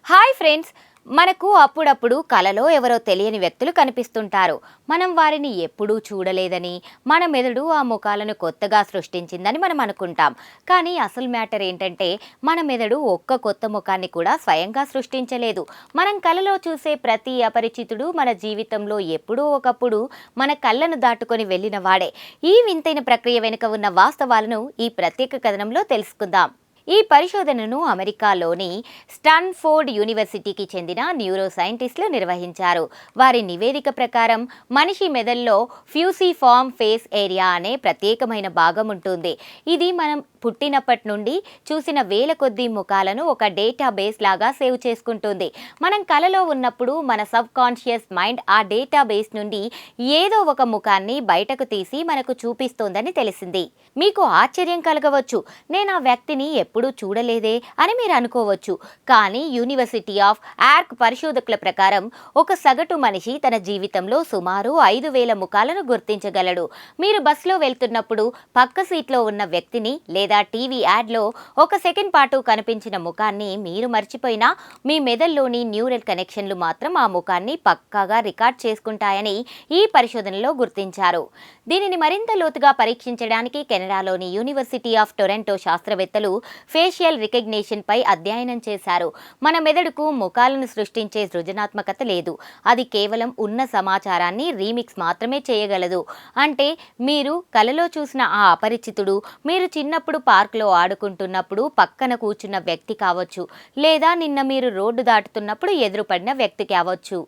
Hi friends, మనకు అప్పుడప్పుడు కలలో ఎవరో తెలియని వ్యక్తులు కనిపిస్తుంటారు. మనం వారిని ఎప్పుడూ చూడలేదని, మన మెదడు ఆ ముఖాలను కొత్తగా సృష్టించిందని మనం అనుకుంటాం. కానీ అసలు మ్యాటర్ ఏంటంటే, మన మెదడు ఒక్క కొత్త ముఖాన్ని కూడా స్వయంగా సృష్టించలేదు. మనం కలలో చూసే ప్రతి అపరిచితుడు మన జీవితంలో ఎప్పుడూ ఒకప్పుడు మన కళ్ళను దాటుకొని వెళ్ళిన వాడే. ఈ వింతైన ప్రక్రియ వెనుక ఉన్న వాస్తవాలను ఈ ప్రత్యేక కథనంలో తెలుసుకుందాం. ఈ పరిశోధనను అమెరికాలోని స్టాన్ఫోర్డ్ యూనివర్సిటీకి చెందిన న్యూరో సైంటిస్టులు నిర్వహించారు. వారి నివేదిక ప్రకారం మనిషి మెదడులో ఫ్యూసిఫార్మ్ ఫేస్ ఏరియా అనే ప్రత్యేకమైన భాగం ఉంటుంది. ఇది మనం పుట్టినప్పటి నుండి చూసిన వేల కొద్ది ముఖాలను ఒక డేటాబేస్ లాగా సేవ్ చేసుకుంటుంది. మనం కలలో ఉన్నప్పుడు మన సబ్ కాన్షియస్ మైండ్ ఆ డేటాబేస్ నుండి ఏదో ఒక ముఖాన్ని బయటకు తీసి మనకు చూపిస్తోందని తెలిసింది. మీకు ఆశ్చర్యం కలగవచ్చు, నేను ఆ వ్యక్తిని ఎప్పుడూ చూడలేదే అని మీరు అనుకోవచ్చు. కానీ యూనివర్సిటీ ఆఫ్ ఆర్క్ పరిశోధకుల ప్రకారం ఒక సగటు మనిషి తన జీవితంలో సుమారు 5,000 ముఖాలను గుర్తించగలడు. మీరు బస్సులో వెళ్తున్నప్పుడు పక్క సీట్లో ఉన్న వ్యక్తిని లేదా టీవీ యాడ్లో ఒక సెకండ్ పాటు కనిపించిన ముఖాన్ని మీరు మర్చిపోయినా మీ మెదడులోని న్యూరల్ కనెక్షన్లు మాత్రం ఆ ముఖాన్ని పక్కాగా రికార్డ్ చేసుకుంటాయని ఈ పరిశోధనలో గుర్తించారు. దీనిని మరింత లోతుగా పరీక్షించడానికి కెనడాలోని యూనివర్సిటీ ఆఫ్ టొరంటో శాస్త్రవేత్తలు ఫేషియల్ రికగ్నిషన్ పై అధ్యయనం చేశారు. మన మెదడుకు ముఖాలను సృష్టించే సృజనాత్మకత లేదు. అది కేవలం ఉన్న సమాచారాన్ని రీమిక్స్ మాత్రమే చేయగలదు. అంటే మీరు కలలో చూసిన ఆ అపరిచితుడు మీరు చిన్నప్పుడు పార్క్లో ఆడుకుంటున్నప్పుడు పక్కన కూర్చున్న వ్యక్తి కావచ్చు, లేదా నిన్న మీరు రోడ్డు దాటుతున్నప్పుడు ఎదురుపడిన వ్యక్తి కావచ్చు.